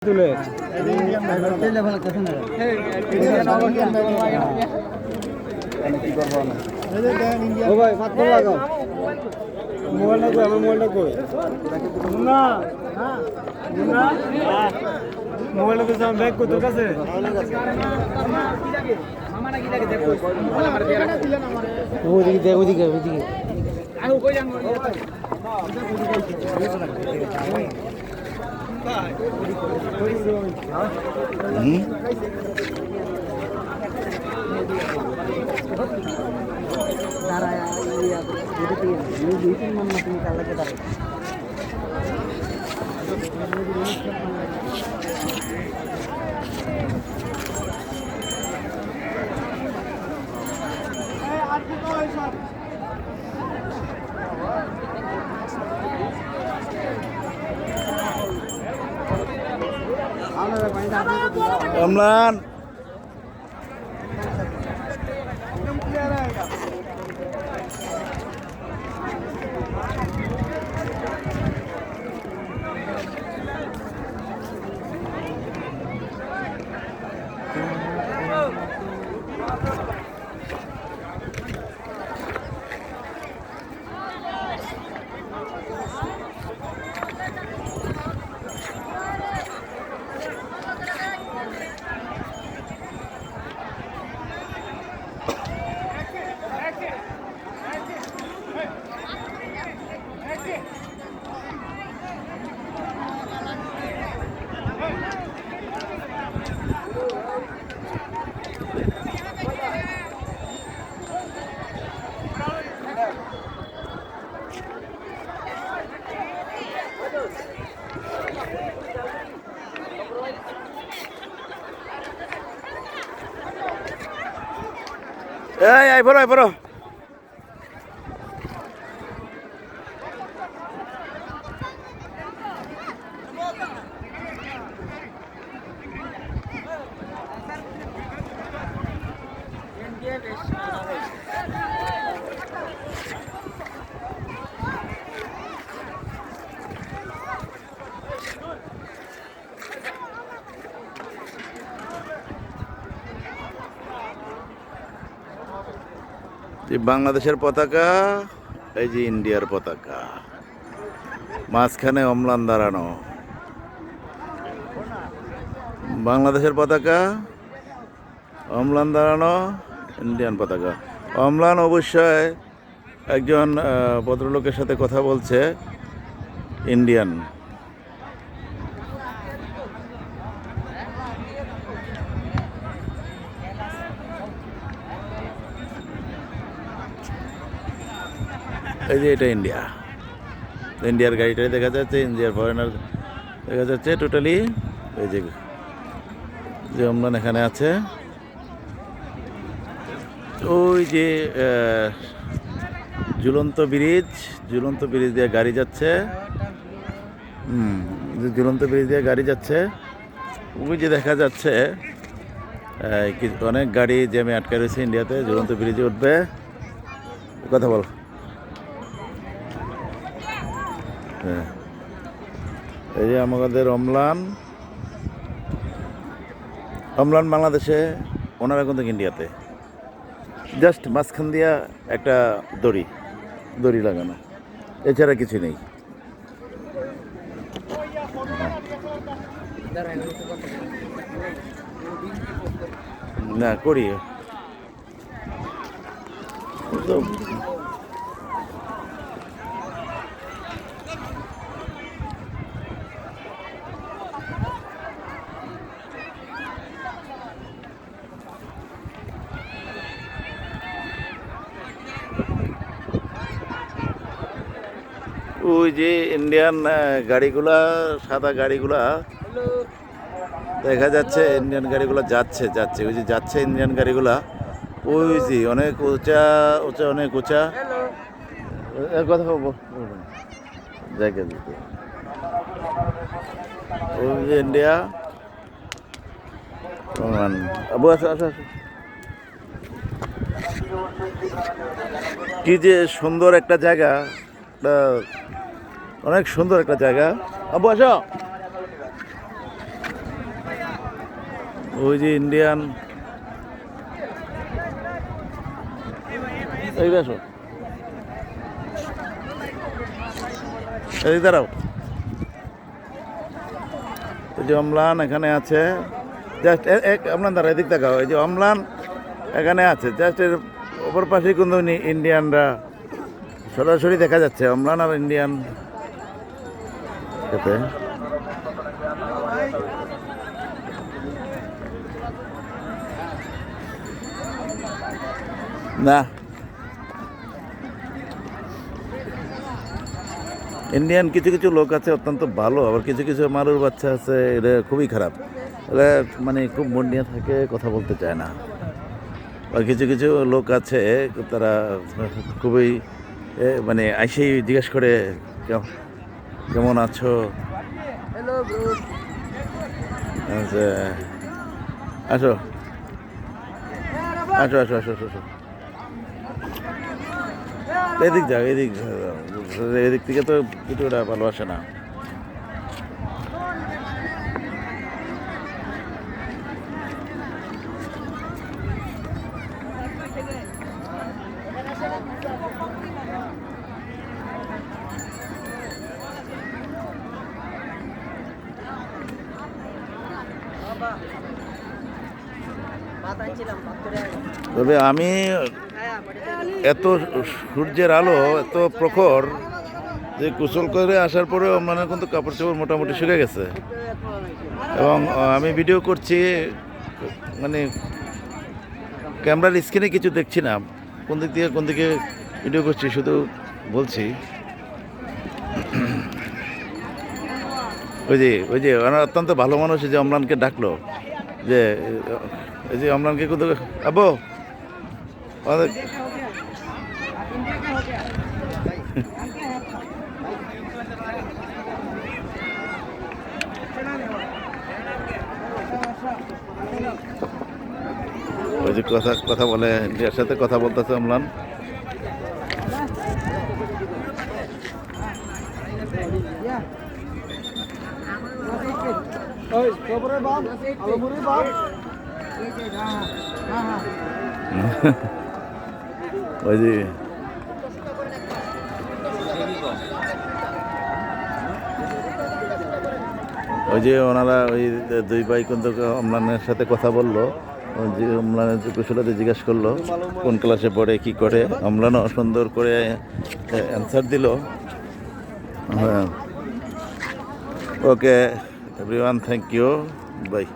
তুলে ও ভাই মাত্র লাগাও মোবাইলটা কই আমার মোবাইলটা কই না না মোবাইলটা তো আমার ব্যাগ কই তোর কাছে মামা নাকি লাগে দেখো মোবাইল আমার দিয়ে রাখো ওদিকে দে ওদিকে ওদিকে আউ কই যান অম্লান এই বড় বড় বাংলাদেশের পতাকা, এই যে ইন্ডিয়ার পতাকা, মাঝখানে অম্লান দাঁড়ানো। বাংলাদেশের পতাকা, অম্লান দাঁড়ানো, ইন্ডিয়ান পতাকা। অম্লান অবশ্যই একজন ভদ্রলোকের সাথে কথা বলছে, ইন্ডিয়ান। এই যে এটা ইন্ডিয়া, ইন্ডিয়ার গাড়িটাই দেখা যাচ্ছে, ইন্ডিয়ার ফরেনার দেখা যাচ্ছে টোটালি। এই যে অম্লান এখানে আছে, ওই যে ঝুলন্ত ব্রিজ দিয়ে গাড়ি যাচ্ছে। ঝুলন্ত ব্রিজ দিয়ে গাড়ি যাচ্ছে, ওই যে দেখা যাচ্ছে অনেক গাড়ি জ্যামে আটকে রয়েছে ইন্ডিয়াতে। ঝুলন্ত ব্রিজে উঠবে, কথা বল। হ্যাঁ, এই যে আমাদের অম্লান বাংলাদেশে, ওনারা কিন্তু ইন্ডিয়াতে। জাস্ট মাঝখান দিয়া একটা দড়ি লাগানো, এছাড়া কিছু নেই। না করি ওই যে ইন্ডিয়ান গাড়িগুলা, সাদা গাড়িগুলা দেখা যাচ্ছে। ইন্ডিয়ান গাড়িগুলা যাচ্ছে, ওই যে যাচ্ছে ইন্ডিয়ান গাড়িগুলা। ওই যে অনেক উঁচা, অনেক উঁচা। কথা বলবো জায়গা দিতে। ওই যে ইন্ডিয়া। আবু আসো। কি যে সুন্দর একটা জায়গা, অনেক সুন্দর একটা জায়গা। আবু আসো। ওই যে ইন্ডিয়ান এই আসো এই দাঁড়াও এই যে অম্লান এখানে আছে জাস্ট এক আপনার দ্বারা এদিক দেখাও এই যে অম্লান এখানে আছে জাস্ট এর ওপর পাশেই কিন্তু ইন্ডিয়ানরা সরাসরি দেখা যাচ্ছে অম্লান আর ইন্ডিয়ান সাথে না ইন্ডিয়ান কিছু কিছু লোক আছে অত্যন্ত ভালো, আবার কিছু কিছু মারুর বাচ্চা আছে এটা খুবই খারাপ, এরা মানে খুব মন নিয়ে থাকে, কথা বলতে চায় না। আর কিছু কিছু লোক আছে তারা খুবই মানে আইসেই জিজ্ঞেস করে কেমন আছো, আচ্ছা আসো আসো আসো আসো আসো আসো এদিক যাও এদিক এদিক থেকে তো কিছুটা ভালোবাসে না। তবে আমি এত সূর্যের আলো এত প্রখর যে গোসল করে আসার পরেও মানে কিন্তু কাপড় চোপড় মোটামুটি শুকে গেছে, এবং আমি ভিডিও করছি মানে ক্যামেরার স্ক্রিনে কিছু দেখছি না, কোন দিকে ভিডিও করছি শুধু বলছি। ওই যে ওনার অত্যন্ত ভালো মানুষ যে অম্লানকে ডাকলো, যে এই যে অম্লানকে কিন্তু আবো ওই যে কথা বলে এর সাথে কথা বলতেছে অম্লান। ওই যে ওনারা ওই দুই ভাই কিন্তু অম্লানের সাথে কথা বললো, যে অম্লানের কুশলাতে জিজ্ঞাসা করলো কোন ক্লাসে পড়ে কি করে, অম্লানও সুন্দর করে অ্যান্সার দিল। হ্যাঁ okay everyone, thank you, by.